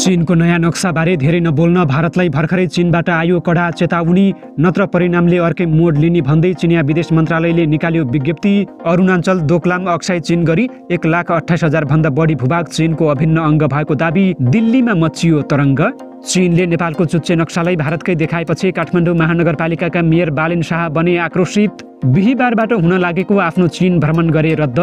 चीनको नयाँ नक्साबारे धेरै नबोल्न भारतलाई भर्खरै चीनबाट आयो कडा चेतावनी, नत्र परिणामले अर्कै मोड लिने भन्दै चिनिया विदेश मन्त्रालयले निकाल्यो विज्ञप्ति। अरुणाञ्चल दोक्लाम अक्साई चीन गरी 1,28,000 भन्दा बढी भूभाग चीनको अभिन्न अङ्ग भएको दाबी, दिल्लीमा मचियो तरङ्ग। चीनले नेपालको चुच्चे नक्सालाई भारतकै देखाएपछि काठमाडौँ महानगरपालिकाका मेयर बालेन शाह बने आक्रोशित। बिहीबारबाट हुन लागेको आफ्नो चीन भ्रमण गरे रद्द।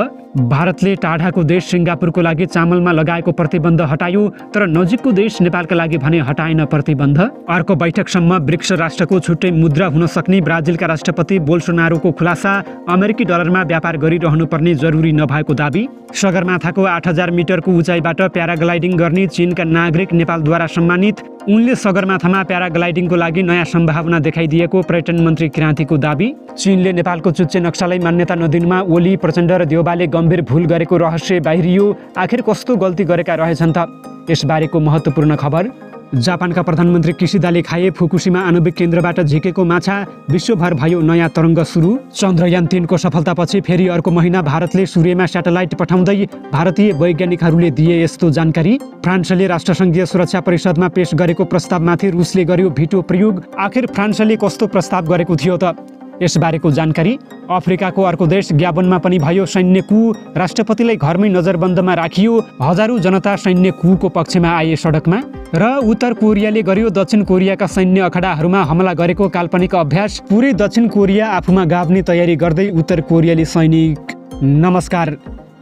भारतले टाढाको देश सिङ्गापुरको लागि चामलमा लगाएको प्रतिबन्ध हटायो, तर नजिकको देश नेपालका लागि भने हटाएन प्रतिबन्ध। अर्को बैठकसम्म ब्रिक्स राष्ट्रको छुट्टै मुद्रा हुन सक्ने ब्राजिलका राष्ट्रपति बोल्सोनारोको खुलासा, अमेरिकी डलरमा व्यापार गरिरहनुपर्ने जरुरी नभएको दाबी। सगरमाथाको 8,000 मिटरको उचाइबाट प्याराग्लाइडिङ गर्ने चीनका नागरिक नेपालद्वारा सम्मानित। उनले सगरमाथामा प्याराग्लाइडिङको लागि नयाँ सम्भावना देखाइदिएको पर्यटन मन्त्री क्रान्तिको दाबी। चीनले नेपालको चुच्चे नक्सालाई मान्यता नदिनुमा ओली, प्रचण्ड र देउबाले गम्भीर भूल गरेको रहस्य बाहिरियो। आखिर कस्तो गल्ती गरेका रहेछन् त? यसबारेको महत्त्वपूर्ण खबर। जापानका प्रधानमन्त्री किसिदाले खाए फुकुशिमा आणविक केन्द्रबाट झिकेको माछा, विश्वभर भयो नयाँ तरङ्ग सुरु। चन्द्रयान 3को सफलतापछि फेरि अर्को महिना भारतले सूर्यमा स्याटेलाइट पठाउँदै भारतीय वैज्ञानिकहरूले दिए यस्तो जानकारी। फ्रान्सले राष्ट्रसङ्घीय सुरक्षा परिषदमा पेश गरेको प्रस्तावमाथि रुसले गर्यो भिटो प्रयोग। आखिर फ्रान्सले कस्तो प्रस्ताव गरेको थियो त? यसबारेको जानकारी। अफ्रिकाको अर्को देश ग्याबोनमा पनि भयो सैन्य कू। राष्ट्रपतिलाई घरमै नजरबन्दमा राखियो। हजारौं जनता सैन्य कूको पक्षमा आए सडकमा। र उत्तर कोरियाले गर्यो दक्षिण कोरियाका सैन्य अखडाहरूमा हमला गरेको काल्पनिक अभ्यास। पुरै दक्षिण कोरिया आफूमा गाभ्ने तयारी गर्दै उत्तर कोरियाली सैनिक। नमस्कार।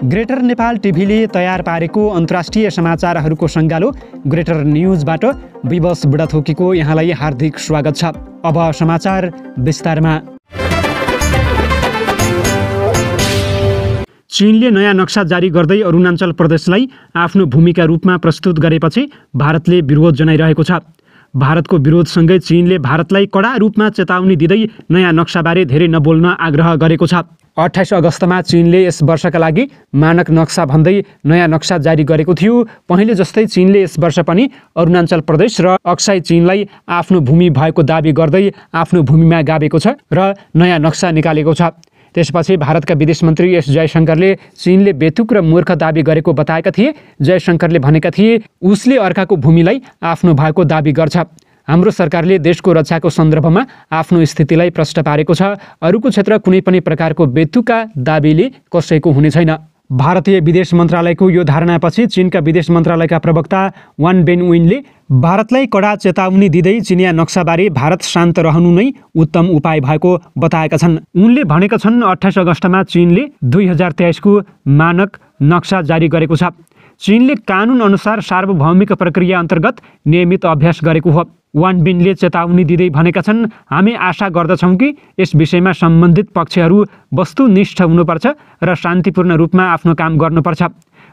ग्रेटर नेपाल टिभीले तयार पारेको अन्तर्राष्ट्रिय समाचारहरूको सङ्गालो ग्रेटर न्युजबाट विवश बुढाथोकीको यहाँलाई हार्दिक स्वागत छ। अब समाचार विस्तारमा। चीनले नयाँ नक्सा जारी गर्दै अरुणाञ्चल प्रदेशलाई आफ्नो भूमिका रूपमा प्रस्तुत गरेपछि भारतले विरोध जनाइरहेको छ। भारतको विरोधसँगै चीनले भारतलाई कडा रूपमा चेतावनी दिँदै नयाँ नक्साबारे धेरै नबोल्न आग्रह गरेको छ। 28 अगस्तमा चीनले यस वर्षका लागि मानक नक्सा भन्दै नयाँ नक्सा जारी गरेको थियो। पहिले जस्तै चीनले यस वर्ष पनि अरुणाञ्चल प्रदेश र अक्साई चीनलाई आफ्नो भूमि भएको दाबी गर्दै आफ्नो भूमिमा गाभेको छ र नयाँ नक्सा निकालेको छ। त्यसपछि भारतका विदेश मन्त्री एस जयशङ्करले चीनले बेतुक र मूर्ख दाबी गरेको बताएका थिए। जयशङ्करले भनेका थिए उसले अर्काको भूमिलाई आफ्नो भएको दाबी गर्छ। हाम्रो सरकारले देशको रक्षाको सन्दर्भमा आफ्नो स्थितिलाई प्रष्ट पारेको छ। अरूको क्षेत्र कुनै पनि प्रकारको बेतुका दाबीले कसैको हुने छैन। भारतीय विदेश मन्त्रालयको यो धारणापछि चीनका विदेश मन्त्रालयका प्रवक्ता वान बेनविनले भारतलाई कडा चेतावनी दिँदै चिनिया नक्साबारे भारत शान्त रहनु नै उत्तम उपाय भएको बताएका छन्। उनले भनेका छन् 28 अगस्तमा चीनले 2023 को मानक नक्सा जारी गरेको छ। चीनले कानुन अनुसार सार्वभौमिक प्रक्रिया अन्तर्गत नियमित अभ्यास गरेको हो। वान बिनले चेतावनी दिँदै भनेका छन् हामी आशा गर्दछौँ कि यस विषयमा सम्बन्धित पक्षहरू वस्तुनिष्ठ हुनुपर्छ र शान्तिपूर्ण रूपमा आफ्नो काम गर्नुपर्छ।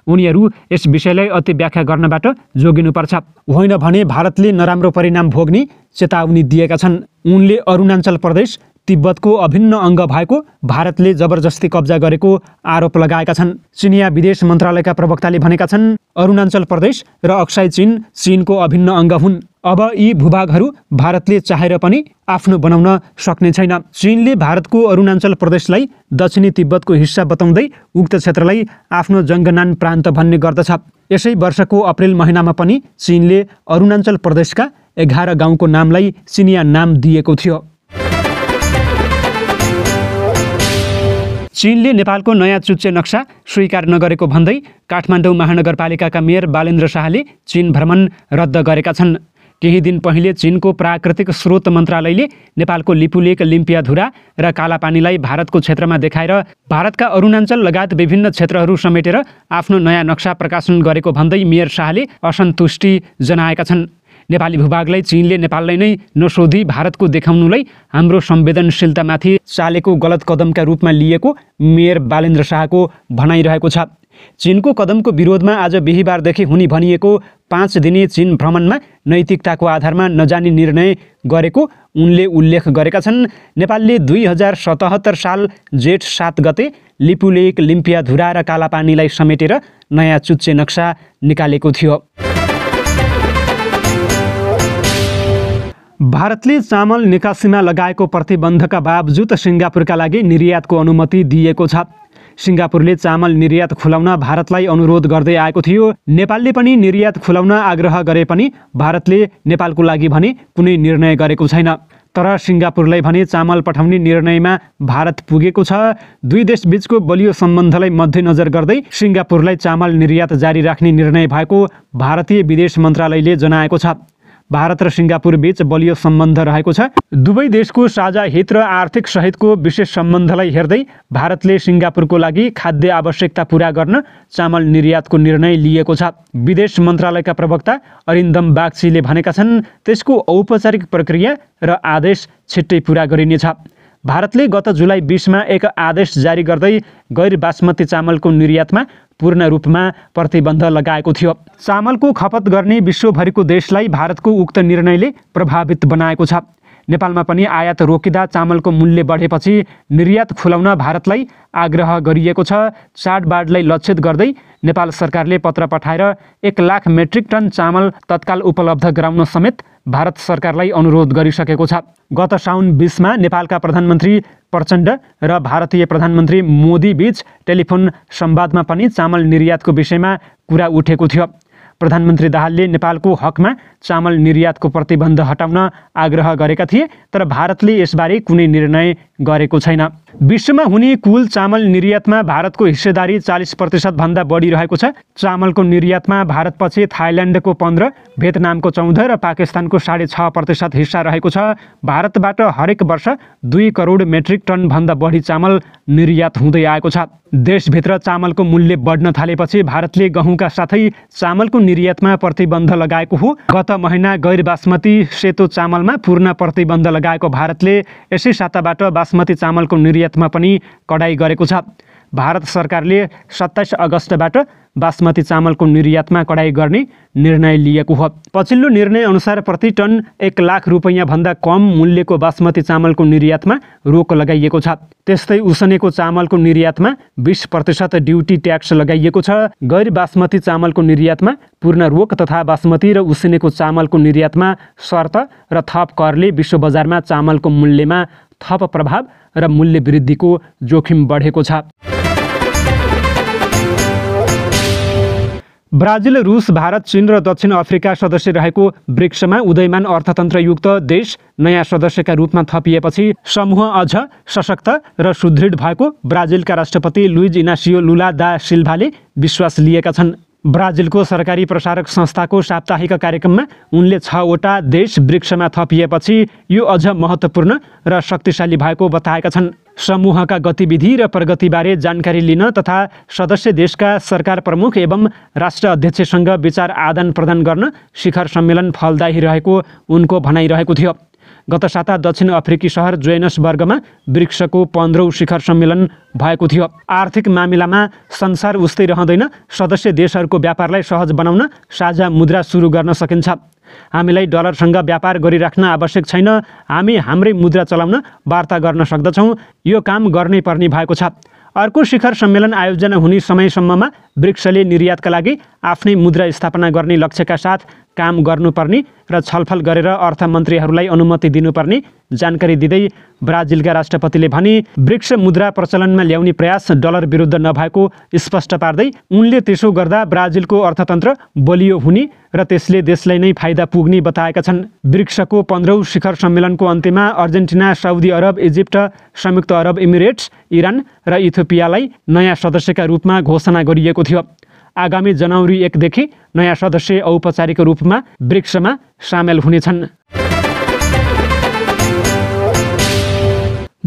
उनीहरू यस विषयलाई अति व्याख्या गर्नबाट जोगिनुपर्छ, होइन भने भारतले नराम्रो परिणाम भोग्ने चेतावनी दिएका छन्। उनले अरुणाञ्चल प्रदेश तिब्बतको अभिन्न अङ्ग भएको भारतले जबरजस्ती कब्जा गरेको आरोप लगाएका छन्। चिनिया विदेश मन्त्रालयका प्रवक्ताले भनेका छन् अरुणाञ्चल प्रदेश र अक्साई चीन चीनको अभिन्न अङ्ग हुन्। अब यी भूभागहरू भारतले चाहेर पनि आफ्नो बनाउन सक्ने छैन। चीनले भारतको अरुणाञ्चल प्रदेशलाई दक्षिणी तिब्बतको हिस्सा बताउँदै उक्त क्षेत्रलाई आफ्नो जङ्गनान प्रान्त भन्ने गर्दछ। यसै वर्षको अप्रिल महिनामा पनि चीनले अरुणाञ्चल प्रदेशका 11 गाउँको नामलाई चिनिया नाम दिएको थियो। चीनले नेपालको नयाँ चुच्चे नक्सा स्वीकार नगरेको भन्दै काठमाडौँ महानगरपालिकाका मेयर बालेन्द्र शाहले चीन भ्रमण रद्द गरेका छन्। केही दिन पहिले चीनको प्राकृतिक स्रोत मन्त्रालयले नेपालको लिपुलेक, लिम्पियाधुरा र कालापानीलाई भारतको क्षेत्रमा देखाएर भारतका अरुणाञ्चल लगायत विभिन्न क्षेत्रहरू समेटेर आफ्नो नयाँ नक्सा प्रकाशन गरेको भन्दै मेयर शाहले असन्तुष्टि जनाएका छन्। नेपाली भूभागलाई चीनले नेपाललाई नै नसोधी भारतको देखाउनुलाई हाम्रो संवेदनशीलतामाथि चालेको गलत कदमका रूपमा लिएको मेयर बालेन्द्र शाहको भनाइरहेको छ। चीनको कदमको विरोधमा आज बिहीबारदेखि हुने भनिएको 5 दिने चीन भ्रमणमा नैतिकताको आधारमा नजाने निर्णय गरेको उनले उल्लेख गरेका छन्। नेपालले 2077 साल जेठ 7 गते लिपुलेक, लिम्पियाधुरा र कालापानीलाई समेटेर नयाँ चुच्चे नक्सा निकालेको थियो। भारतले चामल निकासीमा लगाएको प्रतिबन्धका बावजुद सिङ्गापुरका लागि निर्यातको अनुमति दिएको छ। सिङ्गापुरले चामल निर्यात खुलाउन भारतलाई अनुरोध गर्दै आएको थियो। नेपालले पनि निर्यात खुलाउन आग्रह गरे पनि भारतले नेपालको लागि भने कुनै निर्णय गरेको छैन। तर सिङ्गापुरलाई भने चामल पठाउने निर्णयमा भारत पुगेको छ। दुई देशबीचको बलियो सम्बन्धलाई मध्यनजर गर्दै सिङ्गापुरलाई चामल निर्यात जारी राख्ने निर्णय भएको भारतीय विदेश मन्त्रालयले जनाएको छ। भारत र सिङ्गापुर बीच बलियो सम्बन्ध रहेको छ। दुवै देशको साझा हित र आर्थिक सहितको विशेष सम्बन्धलाई हेर्दै भारतले सिङ्गापुरको लागि खाद्य आवश्यकता पूरा गर्न चामल निर्यातको निर्णय लिएको छ। विदेश मन्त्रालयका प्रवक्ता अरिन्दम बागचीले भनेका छन्, त्यसको औपचारिक प्रक्रिया र आदेश छिट्टै पूरा गरिनेछ। भारतले गत जुलाई 20 मा एक आदेश जारी गर्दै गैर बासमती चामलको निर्यातमा पूर्ण रूपमा प्रतिबन्ध लगाएको थियो। चामलको खपत गर्ने विश्वभरिको देशलाई भारतको उक्त निर्णयले प्रभावित बनाएको छ। नेपालमा पनि आयात रोकिँदा चामलको मूल्य बढेपछि निर्यात खुलाउन भारतलाई आग्रह गरिएको छ। चाडबाडलाई लक्षित गर्दै नेपाल सरकारले पत्र पठाएर 1 लाख मेट्रिक टन चामल तत्काल उपलब्ध गराउन समेत भारत सरकारलाई अनुरोध गरिसकेको छ। गत साउन 20 मा नेपालका प्रधानमन्त्री प्रचण्ड र भारतीय प्रधानमन्त्री मोदी बीच टेलिफोन संवादमा पनि चामल निर्यातको विषयमा कुरा उठेको थियो। प्रधानमन्त्री दाहालले नेपालको हकमा चामल निर्यातको प्रतिबन्ध हटाउन आग्रह गरेका थिए, तर भारतले यसबारे कुनै निर्णय गरेको छैन। विश्वमा हुने कुल चामल निर्यातमा भारतको हिस्सेदारी 40% भन्दा बढी रहेको छ। चामलको निर्यातमा भारतपछि थाइल्यान्डको 15, भियतनामको 14 र पाकिस्तानको 6.5% हिस्सा रहेको छ। भारतबाट हरेक वर्ष 2 करोड मेट्रिक टन भन्दा बढी चामल निर्यात हुँदै आएको छ। देशभित्र चामलको मूल्य बढ्न थालेपछि भारतले गहुँका साथै चामलको निर्यातमा प्रतिबन्ध लगाएको हो। गत महिना गैर बासमती सेतो चामलमा पूर्ण प्रतिबन्ध लगाएको भारतले यसै साताबाट बासमती चामलको निर्यातमा पनि कडाई गरेको छ। भारत सरकारले 27 अगस्तबाट बासमती चामलको निर्यातमा कडाई गर्ने निर्णय लिएको हो। पछिल्लो निर्णय अनुसार प्रति टन 1 लाख रुपैयाँ भन्दा कम मूल्यको बासमती चामलको निर्यातमा रोक लगाइएको छ। त्यस्तै उसनेको चामलको निर्यातमा 20% ड्युटी ट्याक्स लगाइएको छ। गैर बासमती चामलको निर्यातमा पूर्ण रोक तथा बासमती र उसनेको चामलको निर्यातमा शर्त र थप करले विश्व बजारमा चामलको मूल्यमा थप प्रभाव र मूल्य वृद्धिको जोखिम बढेको छ। ब्राजिल, रुस, भारत, चीन र दक्षिण अफ्रिका सदस्य रहेको ब्रिक्समा उदयमान अर्थतन्त्रयुक्त देश नयाँ सदस्यका रूपमा थपिएपछि समूह अझ सशक्त र सुदृढ भएको ब्राजिलका राष्ट्रपति लुइज इनासियो लुला दा सिल्भाले विश्वास लिएका छन्। ब्राजिलको सरकारी प्रसारक संस्थाको साप्ताहिक कार्यक्रममा उनले 6 वटा देश ब्रिक्समा थपिएपछि यो अझ महत्त्वपूर्ण र शक्तिशाली भएको बताएका छन्। समूहका गतिविधि र प्रगतिबारे जानकारी लिन तथा सदस्य देशका सरकार प्रमुख एवं राष्ट्र अध्यक्षसँग विचार आदान प्रदान गर्न शिखर सम्मेलन फलदायी रहेको उनको भनाइरहेको थियो। गत साता दक्षिण अफ्रिकी सहर जोहान्सबर्गमा ब्रिक्सको 15औं शिखर सम्मेलन भएको थियो। आर्थिक मामिलामा संसार उस्तै रहँदैन। सदस्य देशहरूको व्यापारलाई सहज बनाउन साझा मुद्रा सुरु गर्न सकिन्छ। हामीलाई डलरसँग व्यापार गरिराख्न आवश्यक छैन। हामी हाम्रै मुद्रा चलाउन वार्ता गर्न सक्दछौँ। यो काम गर्नै पर्ने भएको छ। अर्को शिखर सम्मेलन आयोजना हुने समयसम्ममा ब्रिक्सले निर्यातका लागि आफ्नै मुद्रा स्थापना गर्ने लक्ष्यका साथ काम गर्नुपर्ने र छलफल गरेर अर्थमन्त्रीहरूलाई अनुमति दिनुपर्ने जानकारी दिँदै ब्राजिलका राष्ट्रपतिले भने ब्रिक्स मुद्रा प्रचलनमा ल्याउने प्रयास डलर विरुद्ध नभएको स्पष्ट पार्दै उनले त्यसो गर्दा ब्राजिलको अर्थतन्त्र बलियो हुने र त्यसले देशलाई नै फाइदा पुग्ने बताएका छन्। ब्रिक्सको 15औं शिखर सम्मेलनको अन्त्यमा अर्जेन्टिना, साउदी अरब, इजिप्ट, संयुक्त अरब इमिरेट्स, इरान र इथियोपियालाई नयाँ सदस्यका रूपमा घोषणा गरिएको थियो। आगामी जनवरी 1 देखि नयाँ सदस्य औपचारिक रूपमा ब्रिक्समा सामेल हुनेछन्।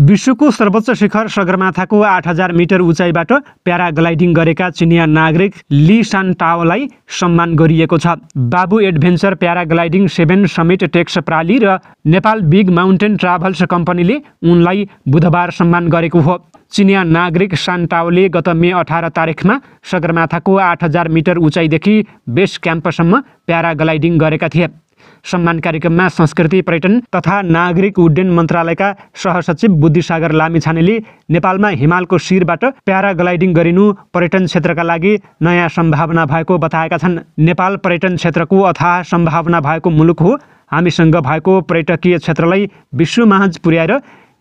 विश्वको सर्वोच्च शिखर सगरमाथाको 8000 मिटर उचाइबाट प्याराग्लाइडिङ गरेका चिनिया नागरिक ली सान्टाओलाई सम्मान गरिएको छ। बाबु एडभेन्चर प्याराग्लाइडिङ 7 समिट टेक्स प्राली र नेपाल बिग माउन्टेन ट्राभल्स कम्पनीले उनलाई बुधबार सम्मान गरेको हो। चिनिया नागरिक सान्टाओले गत मे 18 तारिखमा सगरमाथाको 8000 मिटर उचाइदेखि बेस क्याम्पसम्म प्याराग्लाइडिङ गरेका थिए। सम्मान कार्यक्रममा संस्कृति, पर्यटन तथा नागरिक उड्डयन मन्त्रालयका सहसचिव बुद्धिसागर लामिछानेले नेपालमा हिमालको शिरबाट प्याराग्लाइडिङ गरिनु पर्यटन क्षेत्रका लागि नयाँ सम्भावना भएको बताएका छन्। नेपाल पर्यटन क्षेत्रको अथाह सम्भावना भएको मुलुक हो। हामीसँग भएको पर्यटकीय क्षेत्रलाई विश्वमाझ पुर्याएर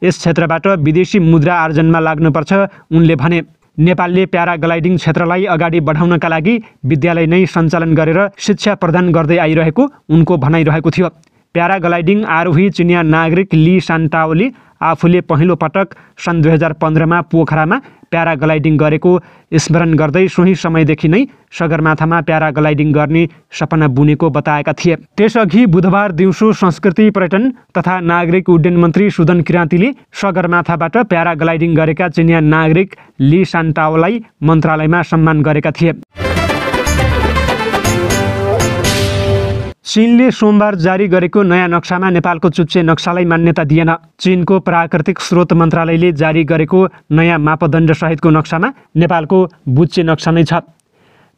यस क्षेत्रबाट विदेशी मुद्रा आर्जनमा लाग्नुपर्छ, उनले भने। नेपालले प्याराग्लाइडिङ क्षेत्रलाई अगाडि बढाउनका लागि विद्यालय नै सञ्चालन गरेर शिक्षा प्रदान गर्दै आइरहेको उनको भनाइरहेको थियो। प्याराग्लाइडिङ आरोही चिनिया नागरिक ली सान्टाओले आफूले पहिलो पटक सन् 2015मा पोखरामा प्याराग्लाइडिङ गरेको स्मरण गर्दै सोही समयदेखि नै सगरमाथामा प्याराग्लाइडिङ गर्ने सपना बुनेको बताएका थिए। त्यसअघि बुधबार दिउँसो संस्कृति पर्यटन तथा नागरिक उड्डयन मन्त्री सुदन किराँतीले सगरमाथाबाट प्याराग्लाइडिङ गरेका चिनिया नागरिक ली सान्टाओलाई मन्त्रालयमा सम्मान गरेका थिए। चीनले सोमबार जारी गरेको नयाँ नक्सामा नेपालको चुच्चे नक्सालाई मान्यता दिएन। चीनको प्राकृतिक स्रोत मन्त्रालयले जारी गरेको नयाँ मापदण्डसहितको नक्सामा नेपालको बुच्चे नक्सा नै छ।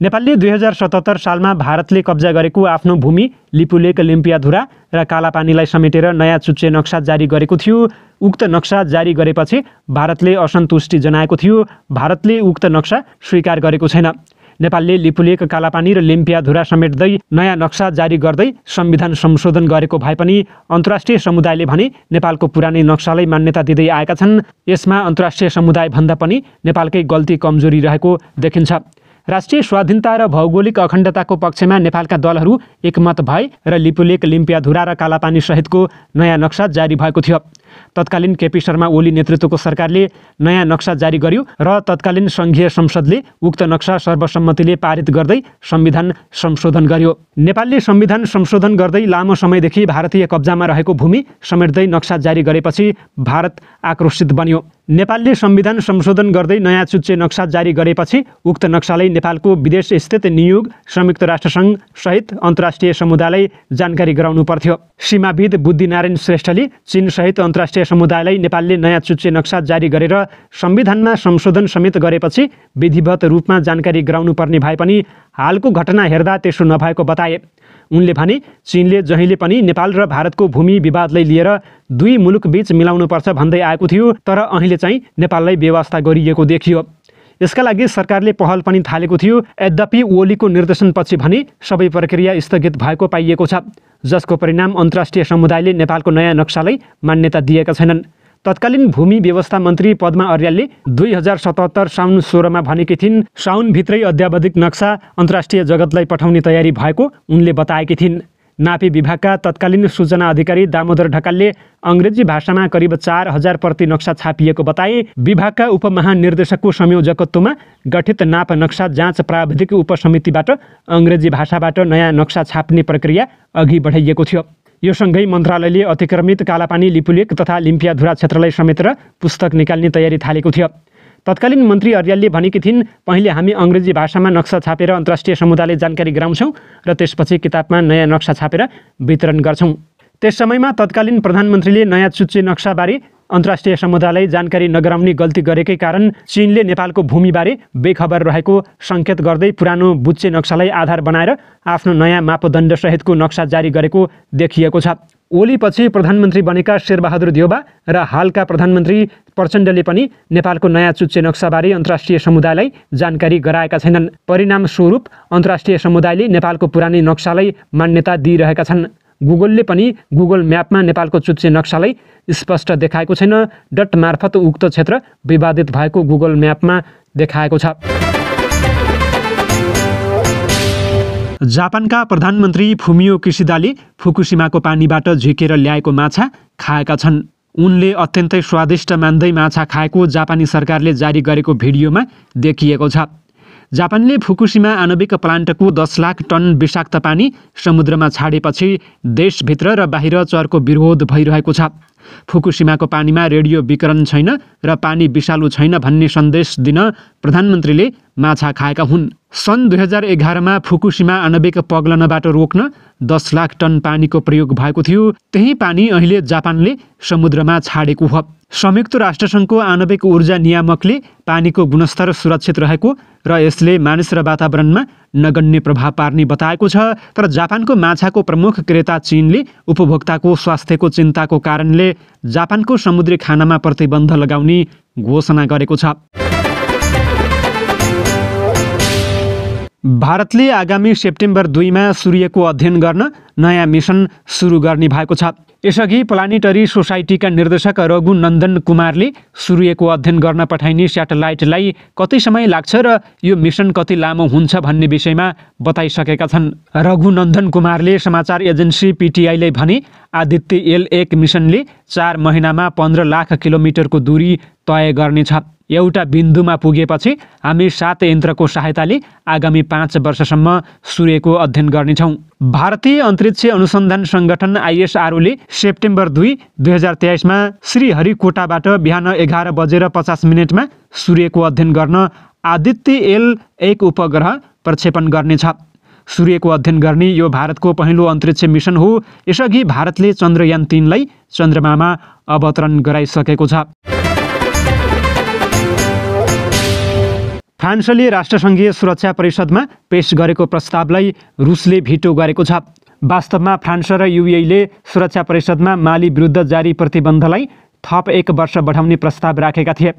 नेपालले 2077 सालमा भारतले कब्जा गरेको आफ्नो भूमि लिपुलेक लिम्पियाधुरा र कालापानीलाई समेटेर नयाँ चुच्चे नक्सा जारी गरेको थियो। उक्त नक्सा जारी गरेपछि भारतले असन्तुष्टि जनाएको थियो। भारतले उक्त नक्सा स्वीकार गरेको छैन। नेपालले लिपुलेक कालापानी र लिम्पियाधुरा समेट्दै नयाँ नक्सा जारी गर्दै संविधान संशोधन गरेको भए पनि अन्तर्राष्ट्रिय समुदायले भने नेपालको पुरानै नक्सालाई मान्यता दिँदै आएका छन्। यसमा अन्तर्राष्ट्रिय समुदायभन्दा पनि नेपालकै गल्ती कमजोरी रहेको देखिन्छ। राष्ट्रिय स्वाधीनता र भौगोलिक अखण्डताको पक्षमा नेपालका दलहरू एकमत भए र लिपुलेक लिम्पियाधुरा र कालापानी सहितको नयाँ नक्सा जारी भएको थियो। तत्कालीन केपी शर्मा ओली नेतृत्वको सरकारले नयाँ नक्सा जारी गर्यो र तत्कालीन सङ्घीय संसदले उक्त नक्सा सर्वसम्मतिले पारित गर्दै संविधान संशोधन गर्यो। नेपालले संविधान संशोधन गर्दै लामो समयदेखि भारतीय कब्जामा रहेको भूमि समेट्दै नक्सा जारी गरेपछि भारत आक्रोशित बन्यो। नेपालले संविधान संशोधन गर्दै नयाँ चुच्चे नक्सा जारी गरेपछि उक्त नक्सालाई नेपालको विदेशस्थित नियोग संयुक्त राष्ट्रसङ्घ सहित अन्तर्राष्ट्रिय समुदायलाई जानकारी गराउनु पर्थ्यो। सीमाविद बुद्धिनारायण श्रेष्ठले चीनसहित अन्तर्राष्ट्रिय समुदायलाई नेपालले नयाँ चुच्चे नक्सा जारी गरेर संविधानमा संशोधन समेत गरेपछि विधिवत रूपमा जानकारी गराउनु पर्ने भए पनि हालको घटना हेर्दा त्यसो नभएको बताए। उनले भने चीनले जहिले पनि नेपाल र भारतको भूमि विवादलाई लिएर दुई मुलुकबीच मिलाउनुपर्छ भन्दै आएको थियो, तर अहिले चाहिँ नेपाललाई व्यवस्था गरिएको देखियो। यसका लागि सरकारले पहल पनि थालेको थियो। यद्यपि ओलीको निर्देशनपछि भने सबै प्रक्रिया स्थगित भएको पाइएको छ, जसको परिणाम अन्तर्राष्ट्रिय समुदायले नेपालको नयाँ नक्सालाई मान्यता दिएका छैनन्। तत्कालीन भूमि व्यवस्था मन्त्री पद्मा अर्यालले 2077 साउन 16मा भनेकी थिइन्। साउनभित्रै अद्यावधिक नक्सा अन्तर्राष्ट्रिय जगतलाई पठाउने तयारी भएको उनले बताएकी थिइन्। नापी विभागका तत्कालीन सूचना अधिकारी दामोदर ढकालले अङ्ग्रेजी भाषामा करिब 4000 प्रति नक्सा छापिएको बताए। विभागका उपमहानिर्देशकको संयोजकत्वमा गठित नाप नक्सा जाँच प्राविधिक उपसमितिबाट अङ्ग्रेजी भाषाबाट नयाँ नक्सा छाप्ने प्रक्रिया अघि बढाइएको थियो। यो सँगै मन्त्रालयले अतिक्रमित कालापानी लिपुलेक तथा लिम्पियाधुरा क्षेत्रलाई समेटेर पुस्तक निकाल्ने तयारी थालेको थियो। तत्कालीन मन्त्री अर्यालले भनेकी थिइन्, पहिले हामी अङ्ग्रेजी भाषामा नक्सा छापेर अन्तर्राष्ट्रिय समुदायले जानकारी गराउँछौँ र त्यसपछि किताबमा नयाँ नक्सा छापेर वितरण गर्छौँ। त्यस समयमा तत्कालीन प्रधानमन्त्रीले नयाँ चुच्चे नक्साबारे अन्तर्राष्ट्रिय समुदायलाई जानकारी नगराउने गल्ती गरेकै कारण चीनले नेपालको भूमिबारे बेखबर रहेको सङ्केत गर्दै पुरानो बुच्चे नक्सालाई आधार बनाएर आफ्नो नयाँ मापदण्डसहितको नक्सा जारी गरेको देखिएको छ। ओलीपछि प्रधानमन्त्री बनेका शेरबहादुर देउबा र हालका प्रधानमन्त्री प्रचण्डले पनि नेपालको नयाँ चुच्चे नक्साबारे अन्तर्राष्ट्रिय समुदायलाई जानकारी गराएका छैनन्। परिणामस्वरूप अन्तर्राष्ट्रिय समुदायले नेपालको पुरानै नक्सालाई मान्यता दिइरहेका छन्। गुगलले पनि गुगल म्यापमा नेपालको चुच्चे नक्सालाई स्पष्ट देखाएको छैन। डट मार्फत उक्त क्षेत्र विवादित भएको गुगल म्यापमा देखाएको छ। जापानका प्रधानमन्त्री फुमियो किसिदाले फुकुशिमाको पानीबाट झिकेर ल्याएको माछा खाएका छन्। उनले अत्यन्तै स्वादिष्ट मान्दै माछा खाएको जापानी सरकारले जारी गरेको भिडियोमा देखिएको छ। जापानले फुकुशिमा आणविक प्लान्टको 10 लाख टन विषाक्त पानी समुद्रमा छाडेपछि देशभित्र र बाहिर चर्को विरोध भइरहेको छ। फुकुशिमाको पानीमा रेडियो विकिरण छैन र पानी विषालु छैन भन्ने सन्देश दिन प्रधानमन्त्रीले माछा खाएका हुन्। सन् 2011मा फुकुशिमा आणविक पग्लनबाट रोक्न 10 लाख टन पानीको प्रयोग भएको थियो। त्यही पानी अहिले जापानले समुद्रमा छाडेको हो। संयुक्त राष्ट्रसङ्घको आणविक ऊर्जा नियामकले पानीको गुणस्तर सुरक्षित रहेको र यसले मानिस र वातावरणमा नगण्य प्रभाव पार्ने बताएको छ। तर जापानको माछाको प्रमुख क्रेता चीनले उपभोक्ताको स्वास्थ्यको चिन्ताको कारणले जापानको समुद्री खानामा प्रतिबन्ध लगाउने घोषणा गरेको छ। भारतले आगामी सेप्टेम्बर 2मा सूर्यको अध्ययन गर्न नयाँ मिसन सुरु गर्ने भएको छ। यसअघि प्लानेटरी सोसाइटीका निर्देशक रघुनन्दन कुमारले सूर्यको अध्ययन गर्न पठाइने स्याटेलाइटलाई कति समय लाग्छ र यो मिसन कति लामो हुन्छ भन्ने विषयमा बताइसकेका छन्। रघुनन्दन कुमारले समाचार एजेन्सी पिटिआईलाई भने आदित्य एल1 मिसनले 4 महिनामा 15 लाख किलोमिटरको दूरी तय गर्नेछ। एउटा बिन्दुमा पुगेपछि हामी 7 यन्त्रको सहायताले आगामी 5 वर्षसम्म सूर्यको अध्ययन गर्नेछौँ। भारतीय अन्तरिक्ष अनुसन्धान सङ्गठन आइएसआरओले सेप्टेम्बर 2, 2023मा श्रीहरिकोटाबाट बिहान 11:50 सूर्यको अध्ययन गर्न आदित्य एल1 उपग्रह प्रक्षेपण गर्नेछ। सूर्यको अध्ययन गर्ने यो भारतको पहिलो अन्तरिक्ष मिसन हो। यसअघि भारतले चन्द्रयान 3लाई चन्द्रमामा अवतरण गराइसकेको छ। फ्रान्सले राष्ट्रसङ्घीय सुरक्षा परिषदमा पेश गरेको प्रस्तावलाई रुसले भिटो गरेको छ। वास्तवमा फ्रान्स र युएईले सुरक्षा परिषदमा माली विरुद्ध जारी प्रतिबन्धलाई थप 1 वर्ष बढाउने प्रस्ताव राखेका थिए।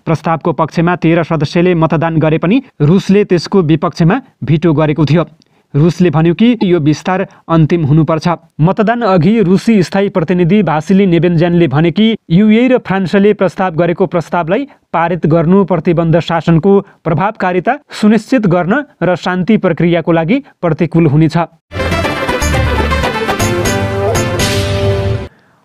प्रस्तावको पक्षमा 13 सदस्यले मतदान गरे पनि रुसले त्यसको विपक्षमा भिटो गरेको थियो। रुसले भन्यो कि यो विस्तार अन्तिम हुनुपर्छ। मतदान अघि रुसी स्थायी प्रतिनिधि भासिली नेबेन्ज्यानले भने कि युएई र फ्रान्सले प्रस्ताव गरेको प्रस्तावलाई पारित गर्नु प्रतिबन्ध शासनको प्रभावकारिता सुनिश्चित गर्न र शान्ति प्रक्रियाको लागि प्रतिकूल हुनेछ।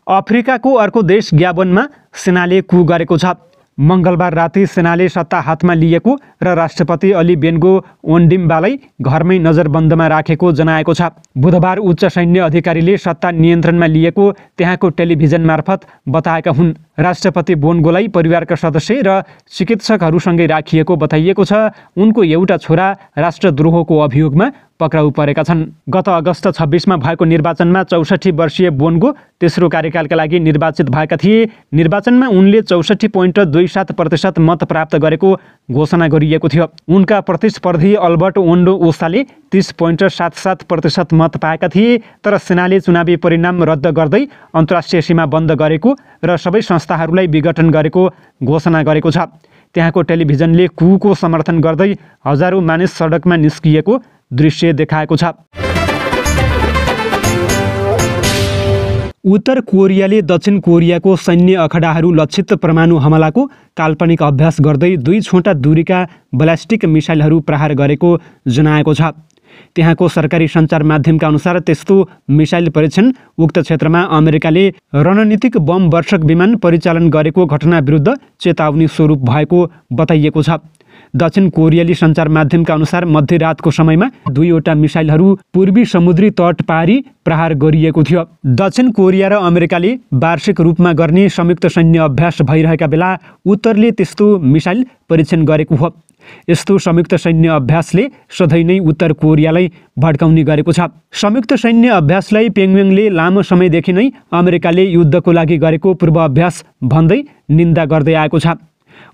अफ्रिकाको अर्को देश ग्याबोनमा सेनाले कु गरेको छ। मङ्गलबार राति सेनाले सत्ता हातमा लिएको र राष्ट्रपति अली बेन्गो ओन्डिम्बालाई घरमै नजरबन्दमा राखेको जनाएको छ। बुधबार उच्च सैन्य अधिकारीले सत्ता नियन्त्रणमा लिएको त्यहाँको टेलिभिजन मार्फत बताएका हुन्। राष्ट्रपति बोन्गोलाई परिवारका सदस्य र चिकित्सकहरूसँगै राखिएको बताइएको छ। उनको एउटा छोरा राष्ट्रद्रोहको अभियोगमा पक्राउ परेका छन्। गत अगस्त 26मा भएको निर्वाचनमा 64 वर्षीय बोन्गो तेस्रो कार्यकालका लागि निर्वाचित भएका थिए। निर्वाचनमा उनले 64.27% मत प्राप्त गरेको घोषणा गरिएको थियो। उनका प्रतिस्पर्धी अल्बर्ट ओन्डो ओसाले 30.77% मत पाएका थिए। तर सेनाले चुनावी परिणाम रद्द गर्दै अन्तर्राष्ट्रिय सीमा बन्द गरेको र सबै संस्थाहरूलाई विघटन गरेको घोषणा गरेको छ। त्यहाँको टेलिभिजनले कुको समर्थन गर्दै हजारौं मानिस सडकमा निस्किएको दृश्य देखाएको छ। उत्तर कोरियाले दक्षिण कोरियाको सैन्य अखडाहरू लक्षित परमाणु हमलाको काल्पनिक अभ्यास गर्दै 2 छोटा दूरीका ब्यालिस्टिक मिसाइलहरू प्रहार गरेको जनाएको छ। त्यहाँको सरकारी सञ्चार माध्यमका अनुसार त्यस्तो मिसाइल परीक्षण उक्त क्षेत्रमा अमेरिकाले रणनीतिक बम वर्षक विमान परिचालन गरेको घटना विरुद्ध चेतावनी स्वरूप भएको बताइएको छ। दक्षिण कोरियाली सञ्चार माध्यमका अनुसार मध्यरातको समयमा 2वटा मिसाइलहरू पूर्वी समुद्री तट पारी प्रहार गरिएको थियो। दक्षिण कोरिया र अमेरिकाले वार्षिक रूपमा गर्ने संयुक्त सैन्य अभ्यास भइरहेका बेला उत्तरले त्यस्तो मिसाइल परीक्षण गरेको हो। यस्तो संयुक्त सैन्य अभ्यासले सधैँ नै उत्तर कोरियालाई भड्काउने गरेको छ। संयुक्त सैन्य अभ्यासलाई प्योङयाङले लामो समयदेखि नै अमेरिकाले युद्धको लागि गरेको पूर्वाभ्यास भन्दै निन्दा गर्दै आएको छ।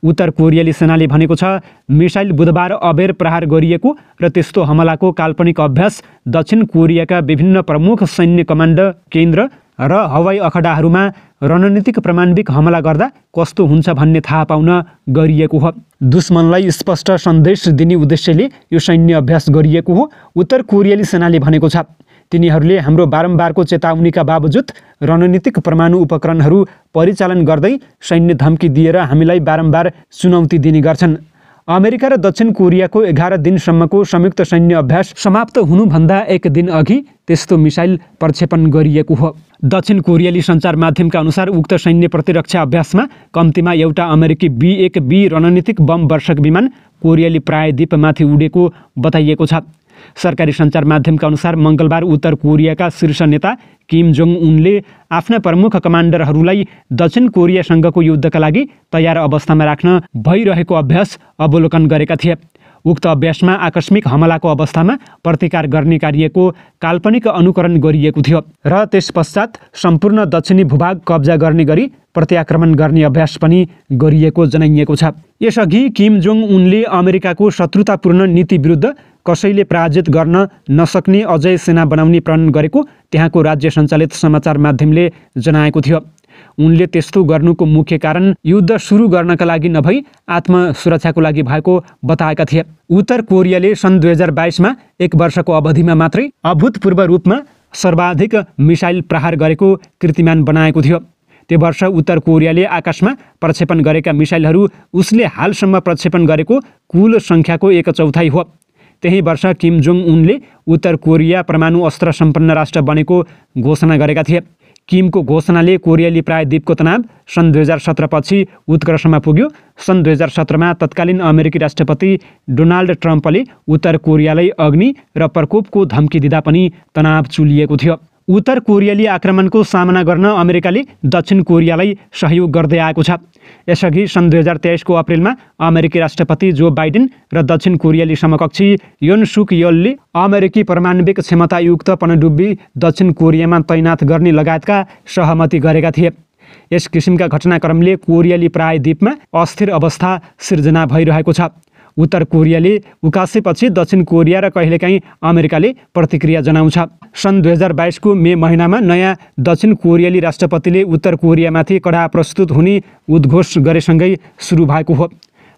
उत्तर कोरियाली सेनाले भनेको छ मिसाइल बुधबार अबेर प्रहार गरिएको र त्यस्तो हमलाको काल्पनिक अभ्यास दक्षिण कोरियाका विभिन्न प्रमुख सैन्य कमान्ड केन्द्र र हवाई अखडाहरूमा रणनीतिक प्रारम्भिक हमला गर्दा कस्तो हुन्छ भन्ने थाहा पाउन गरिएको हो। दुश्मनलाई स्पष्ट सन्देश दिने उद्देश्यले यो सैन्य अभ्यास गरिएको हो। उत्तर कोरियाली सेनाले भनेको छ तिनीहरूले हाम्रो बारम्बारको चेतावनीका बावजुद रणनीतिक परमाणु उपकरणहरू परिचालन गर्दै सैन्य धम्की दिएर हामीलाई बारम्बार चुनौती दिने गर्छन्। अमेरिका र दक्षिण कोरियाको 11 दिनसम्मको संयुक्त सैन्य अभ्यास समाप्त हुनुभन्दा 1 दिन अघि त्यस्तो मिसाइल प्रक्षेपण गरिएको हो। दक्षिण कोरियाली सञ्चार माध्यमका अनुसार उक्त सैन्य प्रतिरक्षा अभ्यासमा कम्तीमा एउटा अमेरिकी B-1B रणनीतिक बम वर्षक विमान कोरियाली प्रायद्वीपमाथि उडेको बताइएको छ। सरकारी सञ्चार माध्यमका अनुसार मङ्गलबार उत्तर कोरियाका शीर्ष नेता किम जोङ उनले आफ्ना प्रमुख कमान्डरहरूलाई दक्षिण कोरियासँगको युद्धका लागि तयार अवस्थामा राख्न भइरहेको अभ्यास अवलोकन गरेका थिए। उक्त अभ्यासमा आकस्मिक हमलाको अवस्थामा प्रतिकार गर्ने कार्यको काल्पनिक अनुकरण गरिएको थियो र त्यसपश्चात सम्पूर्ण दक्षिणी भूभाग कब्जा गर्ने गरी प्रत्याक्रमण गर्ने अभ्यास पनि गरिएको जनाइएको छ। यसअघि किम जोङ उनले अमेरिकाको शत्रुतापूर्ण नीति विरुद्ध कसैले पराजित गर्न नसक्ने अजय सेना बनाउने प्रण गरेको त्यहाँको राज्य सञ्चालित समाचार माध्यमले जनाएको थियो। उनले त्यस्तो गर्नुको मुख्य कारण युद्ध सुरु गर्नका लागि नभई आत्मसुरक्षाको लागि भएको बताएका थिए। उत्तर कोरियाले सन् 2022मा 1 वर्षको अवधिमा मात्रै अभूतपूर्व रूपमा सर्वाधिक मिसाइल प्रहार गरेको कीर्तिमान बनाएको थियो। त्यो वर्ष उत्तर कोरियाले आकाशमा प्रक्षेपण गरेका मिसाइलहरू उसले हालसम्म प्रक्षेपण गरेको कुल सङ्ख्याको 1/4 हो। त्यही वर्ष किम जोङ उनले उत्तर कोरिया परमाणु अस्त्र सम्पन्न राष्ट्र बनेको घोषणा गरेका थिए। किमको घोषणाले कोरियाली प्रायद्वीपको तनाव सन् 2017 पछि उत्कर्षमा पुग्यो। सन् 2017मा तत्कालीन अमेरिकी राष्ट्रपति डोनाल्ड ट्रम्पले उत्तर कोरियालाई अग्नि र प्रकोपको धम्की दिँदा पनि तनाव चुलिएको थियो। उत्तर कोरियाली आक्रमणको सामना गर्न अमेरिकाले दक्षिण कोरियालाई सहयोग गर्दै आएको छ। यसअघि सन् 2023 को अप्रिलमा अमेरिकी राष्ट्रपति जो बाइडेन र दक्षिण कोरियाली समकक्षी योन सुक योलले अमेरिकी परमाणविक क्षमतायुक्त पनडुब्बी दक्षिण कोरियामा तैनात गर्ने लगायतका सहमति गरेका थिए। यस किसिमका घटनाक्रमले कोरियाली प्रायद्वीपमा अस्थिर अवस्था सिर्जना भइरहेको छ। उत्तर कोरियाले उकासेपछि दक्षिण कोरिया र कहिलेकाहीँ अमेरिकाले प्रतिक्रिया जनाउँछ। सन् 2022 को मे महिनामा नयाँ दक्षिण कोरियाली राष्ट्रपतिले उत्तर कोरियामाथि कडा प्रस्तुत हुने उद्घोष गरेसँगै सुरु भएको हो।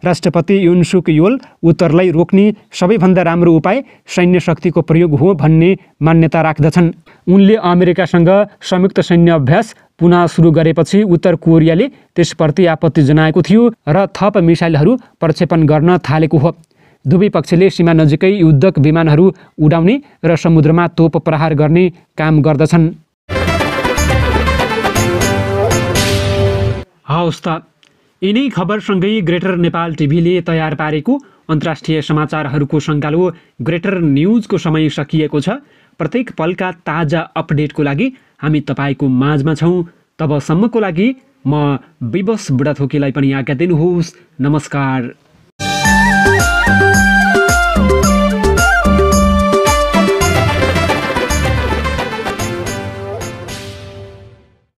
राष्ट्रपति युन सुक योल उत्तरलाई रोक्ने सबैभन्दा राम्रो उपाय सैन्य शक्तिको प्रयोग हो भन्ने मान्यता राख्दछन्। उनले अमेरिकासँग संयुक्त सैन्य अभ्यास पुनः सुरु गरेपछि उत्तर कोरियाले त्यसप्रति आपत्ति जनाएको थियो र थप मिसाइलहरू प्रक्षेपण गर्न थालेको हो। दुवै पक्षले सीमा नजिकै युद्धक विमानहरू उडाउने र समुद्रमा तोप प्रहार गर्ने काम गर्दछन्। हवस् त, यिनै खबरसँगै ग्रेटर नेपाल टिभीले तयार पारेको अन्तर्राष्ट्रिय समाचारहरूको सङ्गालो ग्रेटर न्युजको समय सकिएको छ। प्रत्येक पलका ताजा अपडेटको लागि हामी तपाईँको माझमा छौँ। तबसम्मको लागि म विवश बुढाथोकीलाई पनि आज्ञा दिनुहोस्। नमस्कार।